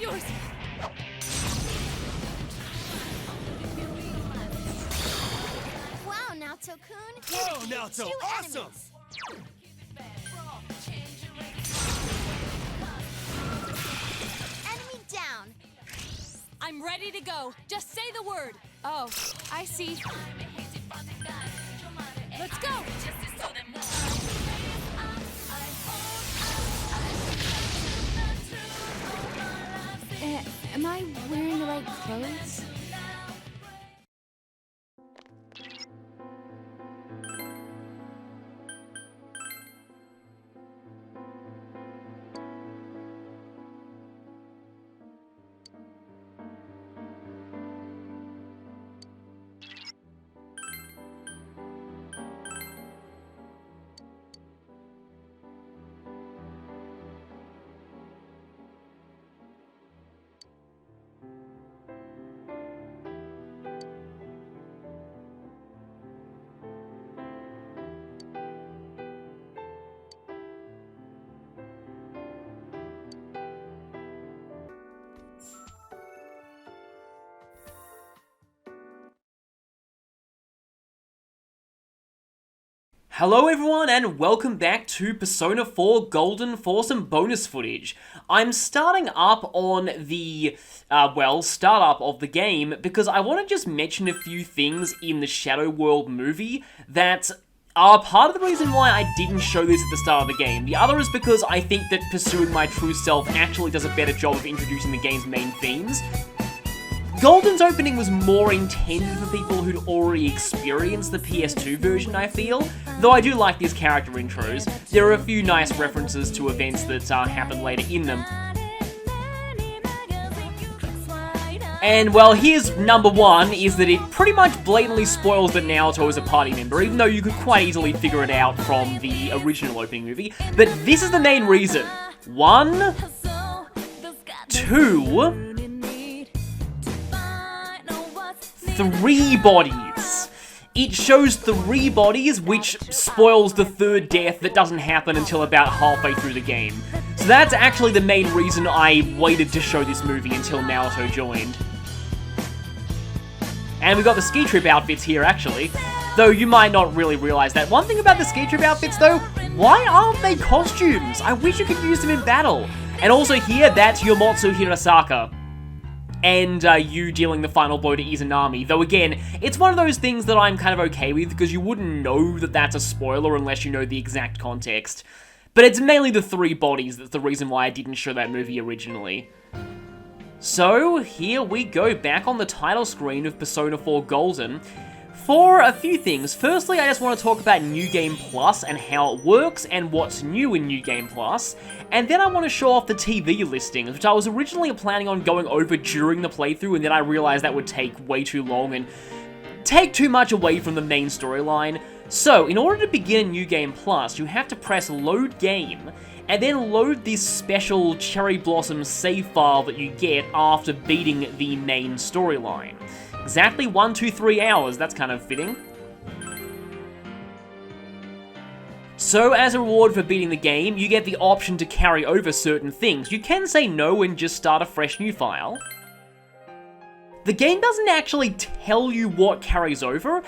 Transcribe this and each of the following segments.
yours! Wow, Naoto-kun! Whoa, Naoto! Two Awesome! enemies. Enemy down! I'm ready to go. Just say the word. Oh, I see. Let's go! Am I wearing the right clothes? Hello everyone and welcome back to Persona 4 Golden for some bonus footage. I'm starting up on the, startup of the game because I want to just mention a few things in the Shadow World movie that are part of the reason why I didn't show this at the start of the game. The other is because I think that Pursuing My True Self actually does a better job of introducing the game's main themes. Golden's opening was more intended for people who'd already experienced the PS2 version, I feel, though I do like these character intros. There are a few nice references to events that happen later in them. And well, here's number one, is that it pretty much blatantly spoils that Naoto is a party member, even though you could quite easily figure it out from the original opening movie. But this is the main reason. 1, 2... 3 bodies. It shows 3 bodies, which spoils the third death that doesn't happen until about halfway through the game. So that's actually the main reason I waited to show this movie until Naoto joined. And we got the ski trip outfits here, actually. Though you might not really realize that. One thing about the ski trip outfits, though, why aren't they costumes? I wish you could use them in battle. And also here, that's Yomotsu Hirasaka. And you dealing the final blow to Izanami. Though again, it's one of those things that I'm kind of okay with, because you wouldn't know that that's a spoiler unless you know the exact context. But it's mainly the 3 bodies that's the reason why I didn't show that movie originally. So, here we go, back on the title screen of Persona 4 Golden, for a few things. Firstly, I just want to talk about New Game Plus and how it works and what's new in New Game Plus. And then I want to show off the TV listings, which I was originally planning on going over during the playthrough, and then I realized that would take way too long and take too much away from the main storyline. So, in order to begin New Game Plus, you have to press Load Game, and then load this special Cherry Blossom save file that you get after beating the main storyline. Exactly 1, 2, 3 hours, that's kind of fitting. So, as a reward for beating the game, you get the option to carry over certain things. You can say no and just start a fresh new file. The game doesn't actually tell you what carries over.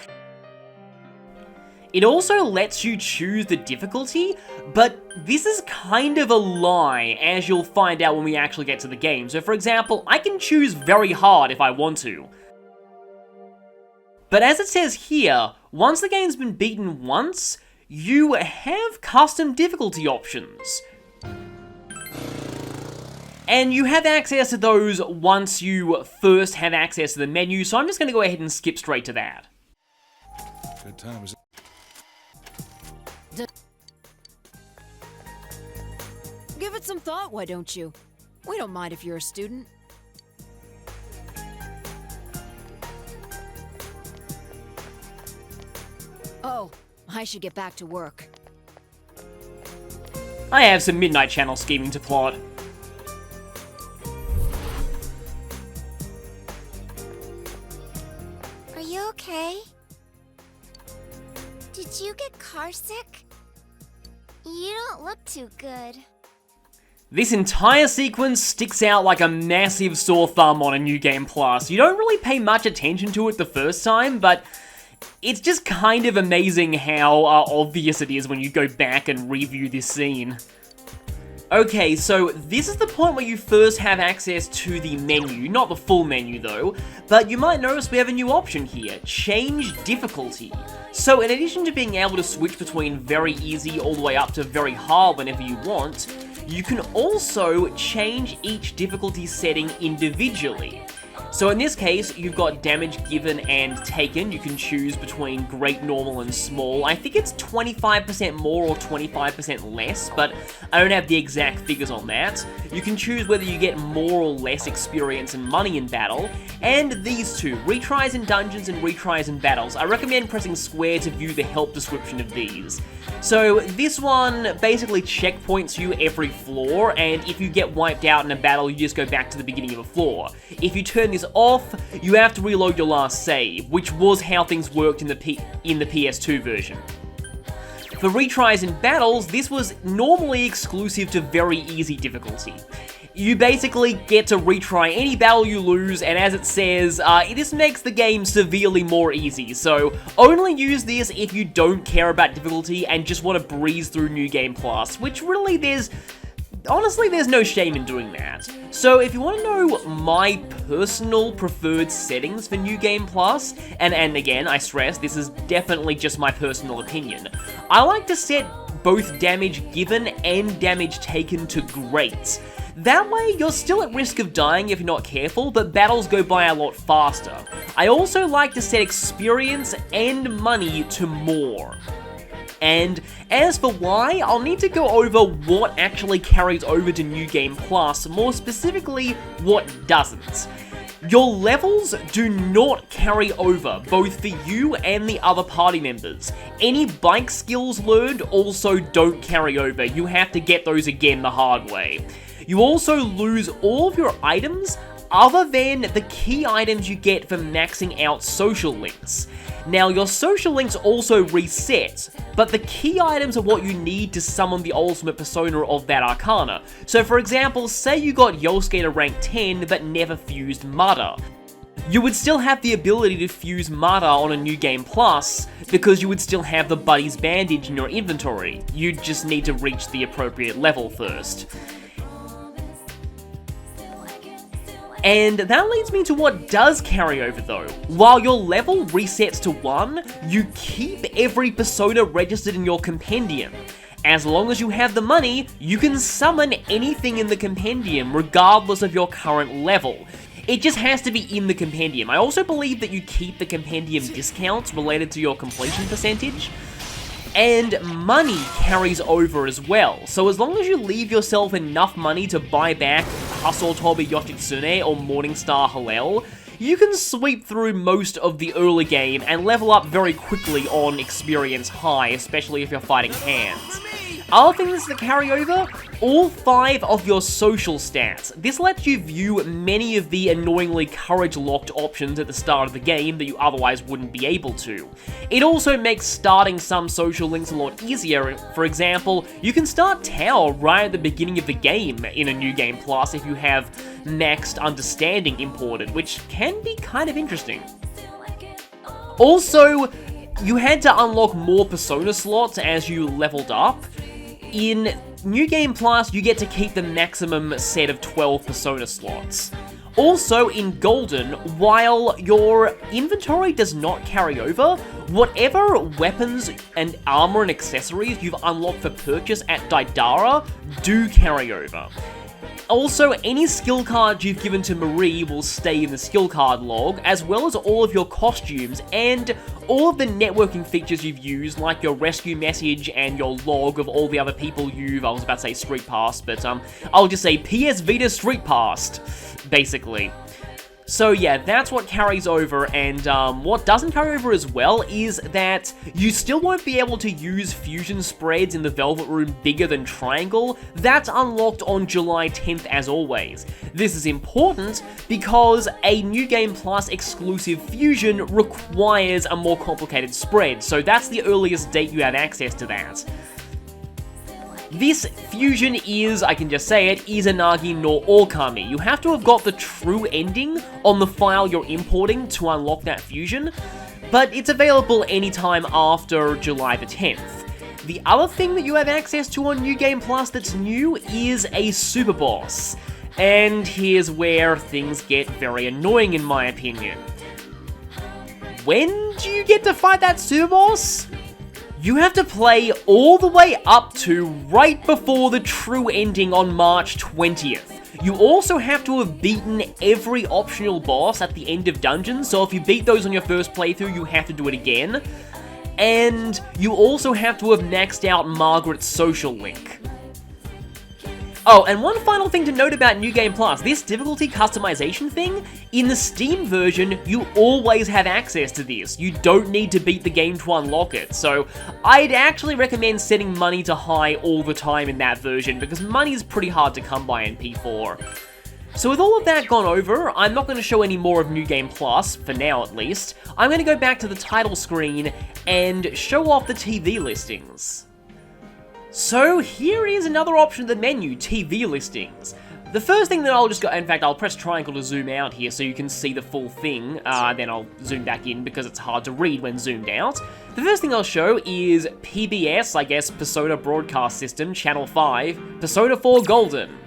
It also lets you choose the difficulty, but this is kind of a lie, as you'll find out when we actually get to the game. So for example, I can choose very hard if I want to. But as it says here, once the game's been beaten once, you have custom difficulty options. And you have access to those once you first have access to the menu, so I'm just going to go ahead and skip straight to that. Good times. Give it some thought, why don't you? We don't mind if you're a student. Oh, I should get back to work. I have some Midnight Channel scheming to plot. Are you okay? Did you get car sick? You don't look too good. This entire sequence sticks out like a massive sore thumb on a New Game Plus. You don't really pay much attention to it the first time, but it's just kind of amazing how obvious it is when you go back and review this scene. Okay, so this is the point where you first have access to the menu, not the full menu though, but you might notice we have a new option here, Change Difficulty. So in addition to being able to switch between very easy all the way up to very hard whenever you want, you can also change each difficulty setting individually. So in this case, you've got damage given and taken. You can choose between great, normal, and small. I think it's 25% more or 25% less, but I don't have the exact figures on that. You can choose whether you get more or less experience and money in battle, and these two, retries in dungeons and retries in battles. I recommend pressing square to view the help description of these. So this one basically checkpoints you every floor, and if you get wiped out in a battle, you just go back to the beginning of a floor. If you turn this off, you have to reload your last save, which was how things worked in the PS2 version. For retries in battles, this was normally exclusive to very easy difficulty. You basically get to retry any battle you lose, and as it says, this makes the game severely more easy, so only use this if you don't care about difficulty and just want to breeze through New Game Plus, which really honestly, there's no shame in doing that. So if you want to know my personal preferred settings for New Game Plus, and again, I stress, this is definitely just my personal opinion, I like to set both damage given and damage taken to great. That way, you're still at risk of dying if you're not careful, but battles go by a lot faster. I also like to set experience and money to more. And as for why, I'll need to go over what actually carries over to New Game Plus, more specifically, what doesn't. Your levels do not carry over, both for you and the other party members. Any bike skills learned also don't carry over, you have to get those again the hard way. You also lose all of your items other than the key items you get from maxing out social links. Now, your social links also reset, but the key items are what you need to summon the ultimate persona of that arcana. So for example, say you got Yosuke to rank 10 but never fused Mada. You would still have the ability to fuse Mada on a New Game Plus, because you would still have the Buddy's Bandage in your inventory. You'd just need to reach the appropriate level first. And that leads me to what does carry over though. While your level resets to 1, you keep every persona registered in your compendium. As long as you have the money, you can summon anything in the compendium regardless of your current level. It just has to be in the compendium. I also believe that you keep the compendium discounts related to your completion percentage. And money carries over as well, so as long as you leave yourself enough money to buy back Hasotobi Yoshitsune or Morningstar Hallel, you can sweep through most of the early game and level up very quickly on experience high, especially if you're fighting hands. Other things that carry over, all 5 of your social stats. This lets you view many of the annoyingly courage-locked options at the start of the game that you otherwise wouldn't be able to. It also makes starting some social links a lot easier. For example, you can start Tao right at the beginning of the game in a New Game Plus if you have maxed Understanding imported, which can be kind of interesting. Also, you had to unlock more persona slots as you leveled up. In New Game Plus, you get to keep the maximum set of 12 persona slots. Also, in Golden, while your inventory does not carry over, whatever weapons and armor and accessories you've unlocked for purchase at Daidara do carry over. Also, any skill cards you've given to Marie will stay in the skill card log, as well as all of your costumes and all of the networking features you've used, like your rescue message and your log of all the other people I was about to say street passed, but I'll just say PS Vita street passed, basically. So yeah, that's what carries over, and what doesn't carry over as well is that you still won't be able to use fusion spreads in the Velvet Room bigger than Triangle. That's unlocked on July 10th as always. This is important because a New Game Plus exclusive fusion requires a more complicated spread, so that's the earliest date you have access to that. This fusion is, I can just say it, Izanagi no Okami. You have to have got the true ending on the file you're importing to unlock that fusion, but it's available anytime after July the 10th. The other thing that you have access to on New Game Plus that's new is a super boss. And here's where things get very annoying in my opinion. When do you get to fight that super boss? You have to play all the way up to right before the true ending on March 20th. You also have to have beaten every optional boss at the end of dungeons, so if you beat those on your first playthrough, you have to do it again. And you also have to have maxed out Margaret's social link. Oh, and one final thing to note about New Game Plus, this difficulty customization thing, in the Steam version, you always have access to this. You don't need to beat the game to unlock it, so I'd actually recommend setting money to high all the time in that version, because money is pretty hard to come by in P4. So with all of that gone over, I'm not going to show any more of New Game Plus, for now at least. I'm going to go back to the title screen and show off the TV listings. So here is another option of the menu, TV listings. The first thing that I'll just go, in fact I'll press triangle to zoom out here so you can see the full thing, then I'll zoom back in because it's hard to read when zoomed out. The first thing I'll show is PBS, I guess Persona Broadcast System, Channel 5, Persona 4 Golden.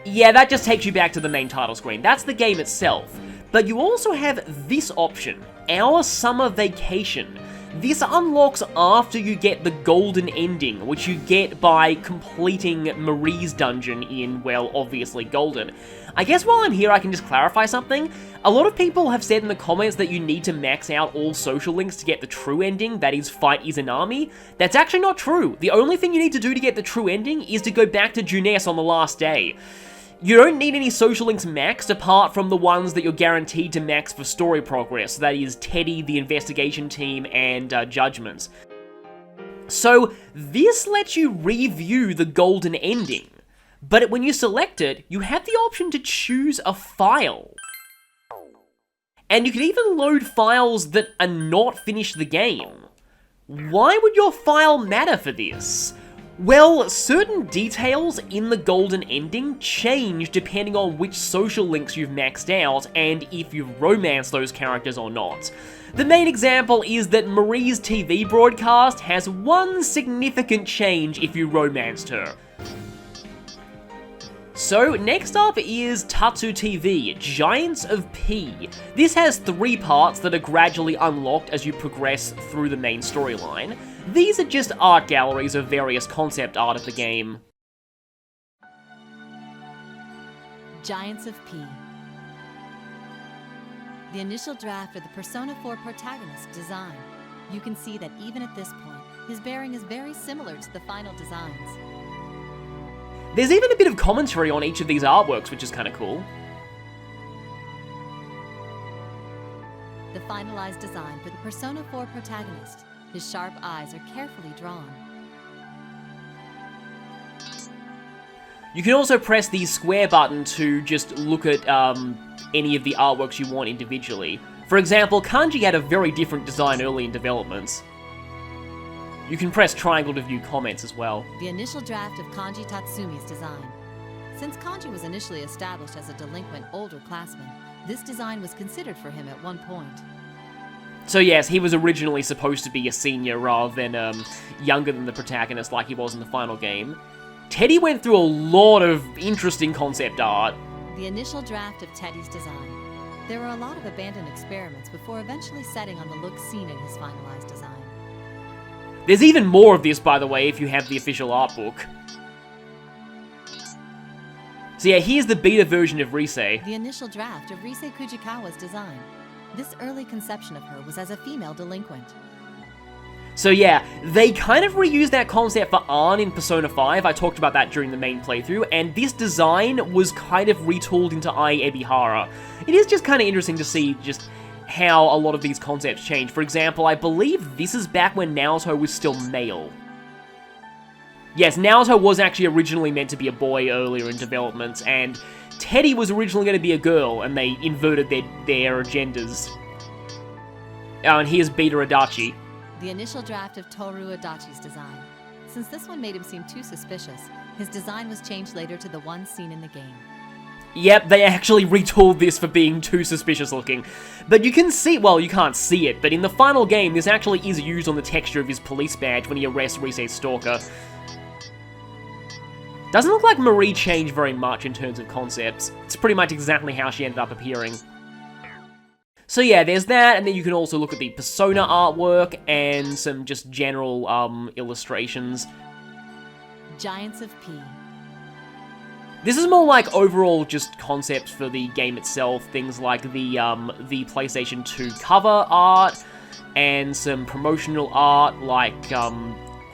Yeah, that just takes you back to the main title screen, that's the game itself. But you also have this option, Our Summer Vacation. This unlocks after you get the golden ending, which you get by completing Marie's dungeon in, well, obviously Golden. I guess while I'm here I can just clarify something. A lot of people have said in the comments that you need to max out all social links to get the true ending, that is, fight Izanami. That's actually not true. The only thing you need to do to get the true ending is to go back to Junes on the last day. You don't need any social links maxed apart from the ones that you're guaranteed to max for story progress, that is Teddy, the investigation team, and Judgment. So this lets you review the golden ending, but when you select it, you have the option to choose a file. And you can even load files that are not finished the game. Why would your file matter for this? Well, certain details in the golden ending change depending on which social links you've maxed out and if you've romanced those characters or not. The main example is that Marie's TV broadcast has one significant change if you romanced her. So next up is Tatsu TV, Giants of P. This has 3 parts that are gradually unlocked as you progress through the main storyline. These are just art galleries of various concept art of the game. Giants of P. The initial draft of the Persona 4 protagonist design. You can see that even at this point, his bearing is very similar to the final designs. There's even a bit of commentary on each of these artworks, which is kind of cool. The finalized design for the Persona 4 protagonist. His sharp eyes are carefully drawn. You can also press the square button to just look at any of the artworks you want individually. For example, Kanji had a very different design early in development. You can press triangle to view comments as well. The initial draft of Kanji Tatsumi's design. Since Kanji was initially established as a delinquent older classman, this design was considered for him at one point. So yes, he was originally supposed to be a senior rather than younger than the protagonist like he was in the final game. Teddy went through a lot of interesting concept art. The initial draft of Teddy's design. There were a lot of abandoned experiments before eventually setting on the look seen in his finalized design. There's even more of this, by the way, if you have the official art book. So yeah, here's the beta version of Rise. The initial draft of Rise Kujikawa's design. This early conception of her was as a female delinquent. So yeah, they kind of reused that concept for Ann in Persona 5, I talked about that during the main playthrough, and this design was kind of retooled into Ai Ebihara. It is just kind of interesting to see just how a lot of these concepts change. For example, I believe this is back when Naoto was still male. Yes, Naoto was actually originally meant to be a boy earlier in development, and Teddy was originally going to be a girl, and they inverted their agendas. Oh, and here's Beta Adachi. The initial draft of Toru Adachi's design. Since this one made him seem too suspicious, his design was changed later to the one seen in the game. Yep, they actually retooled this for being too suspicious looking. But you can see, well, you can't see it, but in the final game, this actually is used on the texture of his police badge when he arrests Rise's stalker. Doesn't look like Marie changed very much in terms of concepts. It's pretty much exactly how she ended up appearing. So yeah, there's that, and then you can also look at the Persona artwork and some just general illustrations. Giants of P. This is more like overall just concepts for the game itself, things like the PlayStation 2 cover art, and some promotional art like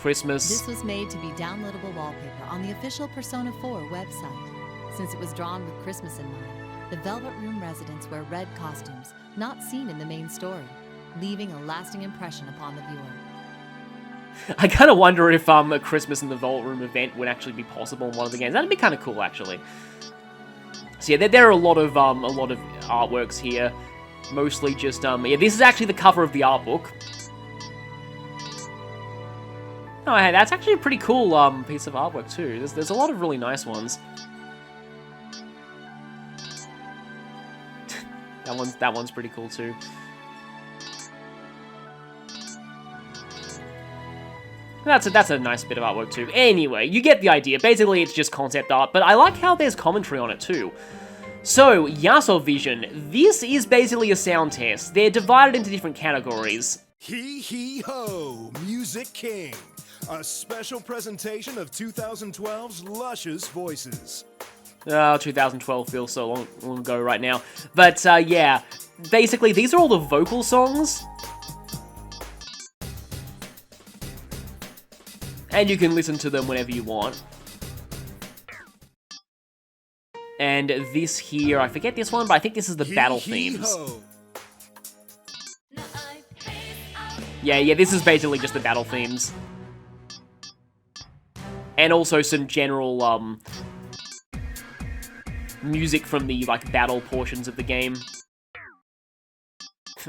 Christmas. This was made to be downloadable wallpaper on the official Persona 4 website. Since it was drawn with Christmas in mind, the Velvet Room residents wear red costumes, not seen in the main story, leaving a lasting impression upon the viewer. I kind of wonder if a Christmas in the Vault Room event would actually be possible in one of the games. That'd be kind of cool, actually. So yeah, there are a lot of artworks here, mostly just yeah. This is actually the cover of the art book. Oh, hey, that's actually a pretty cool piece of artwork too. There's a lot of really nice ones. that one's pretty cool too. That's a nice bit of artwork too. Anyway, you get the idea. Basically, it's just concept art, but I like how there's commentary on it too. So, Yasovision. This is basically a sound test. They're divided into different categories. Hee Hee Ho, Music King. A special presentation of 2012's luscious voices. 2012 feels so long ago right now. But, yeah. Basically, these are all the vocal songs. And you can listen to them whenever you want. And this here, I forget this one, but I think this is the battle themes. Yeah, this is basically just the battle themes. And also some general, music from the, like, battle portions of the game.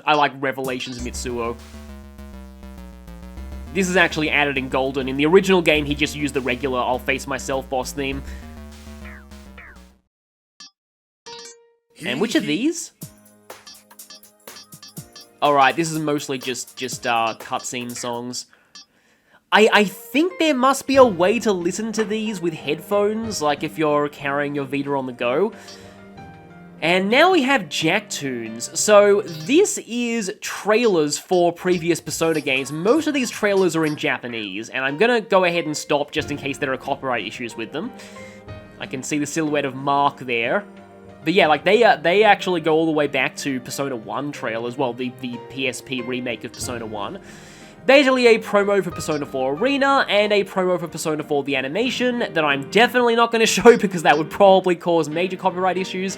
I like Revelations Mitsuo. This is actually added in Golden. In the original game, he just used the regular I'll Face Myself boss theme. And which are these? Alright, this is mostly just cutscene songs. I think there must be a way to listen to these with headphones, like if you're carrying your Vita on the go. And now we have Jacktoons. So this is trailers for previous Persona games. Most of these trailers are in Japanese, and I'm gonna go ahead and stop just in case there are copyright issues with them. I can see the silhouette of Mark there. But yeah, like they actually go all the way back to Persona 1 trailers, well, the PSP remake of Persona 1. Basically a promo for Persona 4 Arena, and a promo for Persona 4 The Animation, that I'm definitely not going to show because that would probably cause major copyright issues.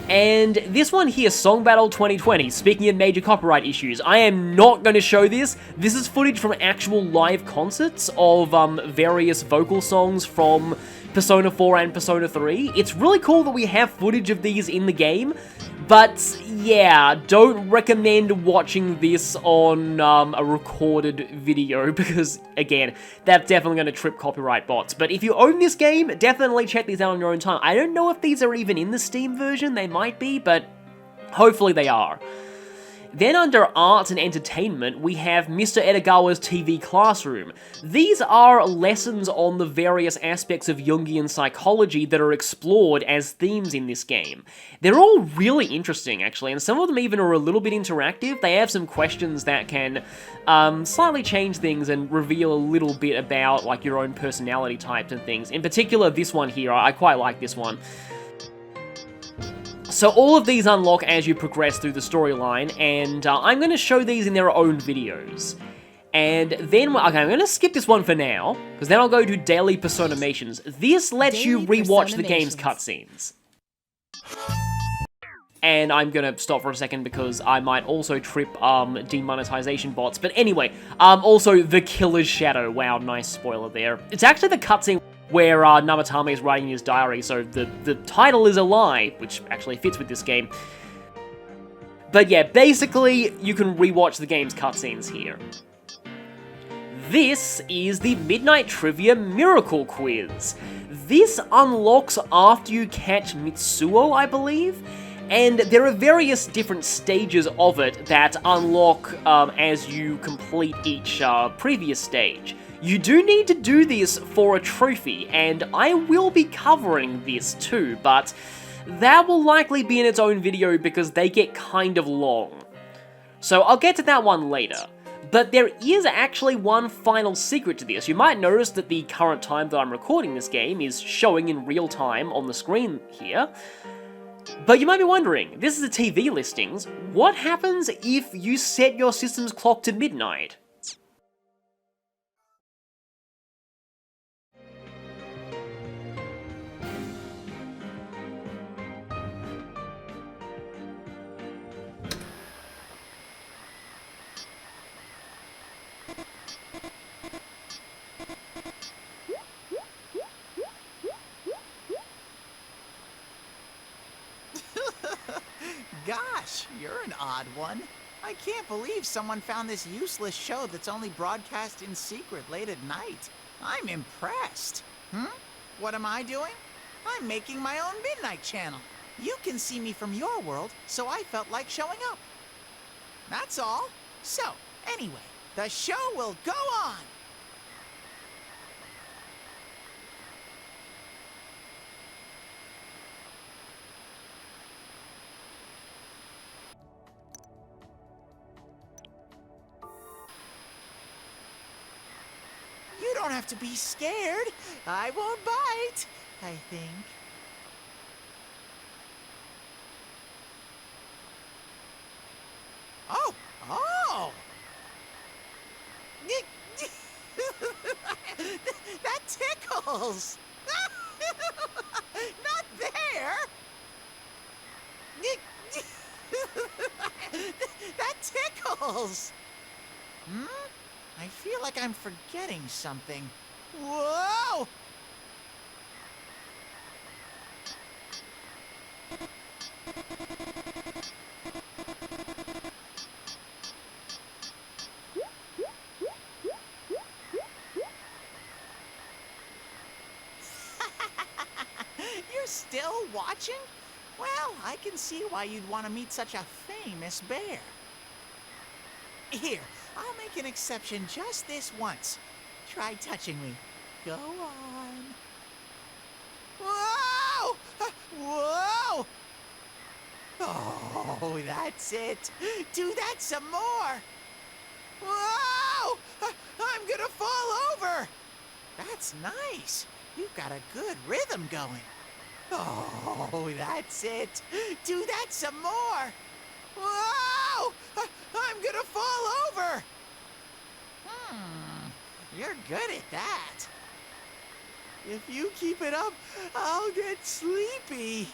And this one here, Song Battle 2020, speaking of major copyright issues, I am not going to show this. This is footage from actual live concerts of various vocal songs from Persona 4 and Persona 3. It's really cool that we have footage of these in the game, but yeah, don't recommend watching this on a recorded video because, again, that's definitely going to trip copyright bots. But if you own this game, definitely check these out on your own time. I don't know if these are even in the Steam version, they might be, but hopefully they are. Then under Arts and Entertainment, we have Mr. Edogawa's TV Classroom. These are lessons on the various aspects of Jungian psychology that are explored as themes in this game. They're all really interesting, actually, and some of them even are a little bit interactive. They have some questions that can slightly change things and reveal a little bit about, like, your own personality types and things. In particular, this one here, I quite like this one. So all of these unlock as you progress through the storyline, and I'm going to show these in their own videos. And then, okay, I'm going to skip this one for now, because then I'll go to Daily Personamations. This lets you rewatch the game's cutscenes. And I'm going to stop for a second because I might also trip demonetization bots. But anyway, also The Killer's Shadow. Wow, nice spoiler there. It's actually the cutscene where Namatame is writing his diary, so the title is a lie, which actually fits with this game. But yeah, basically, you can rewatch the game's cutscenes here. This is the Midnight Trivia Miracle Quiz. This unlocks after you catch Mitsuo, I believe, and there are various different stages of it that unlock as you complete each previous stage. You do need to do this for a trophy, and I will be covering this too, but that will likely be in its own video because they get kind of long. So I'll get to that one later. But there is actually one final secret to this. You might notice that the current time that I'm recording this game is showing in real time on the screen here. But you might be wondering, this is the TV listings, what happens if you set your system's clock to midnight? Gosh, you're an odd one. I can't believe someone found this useless show that's only broadcast in secret late at night. I'm impressed. What am I doing? I'm making my own midnight channel. You can see me from your world, so I felt like showing up. That's all. So, anyway, the show will go on. You don't have to be scared. I won't bite, I think. Oh! That tickles! Not there! That tickles! I feel like I'm forgetting something. Whoa! You're still watching? Well, I can see why you'd want to meet such a famous bear. Here, I'll make an exception just this once. Try touching me. Go on. Whoa! Whoa! Oh, that's it. Do that some more. Whoa! I'm gonna fall over. That's nice. You've got a good rhythm going. Oh, that's it. Do that some more. Whoa! I'm gonna fall over. You're good at that. If you keep it up, I'll get sleepy.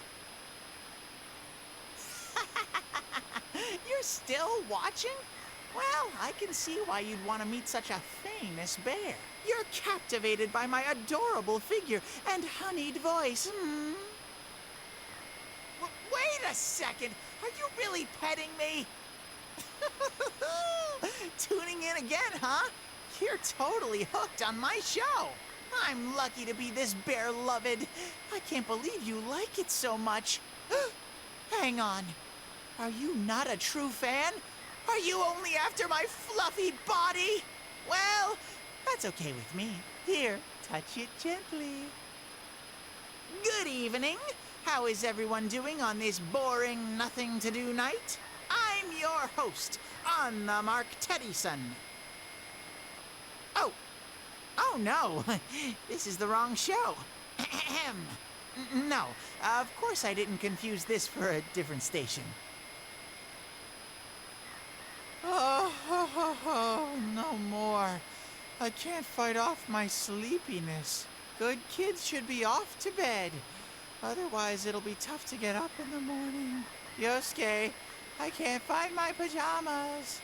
You're still watching? Well, I can see why you'd want to meet such a famous bear. You're captivated by my adorable figure and honeyed voice. Wait a second. Are you really petting me? Tuning in again, huh? You're totally hooked on my show. I'm lucky to be this bear-loved. I can't believe you like it so much. Hang on. Are you not a true fan? Are you only after my fluffy body? Well, that's okay with me. Here, touch it gently. Good evening. How is everyone doing on this boring, nothing-to-do night? I'm your host, Anna Mark Teddyson. Oh no, this is the wrong show. No, of course I didn't confuse this for a different station. Oh, no more. I can't fight off my sleepiness. Good kids should be off to bed. Otherwise, it'll be tough to get up in the morning. Yosuke, I can't find my pajamas.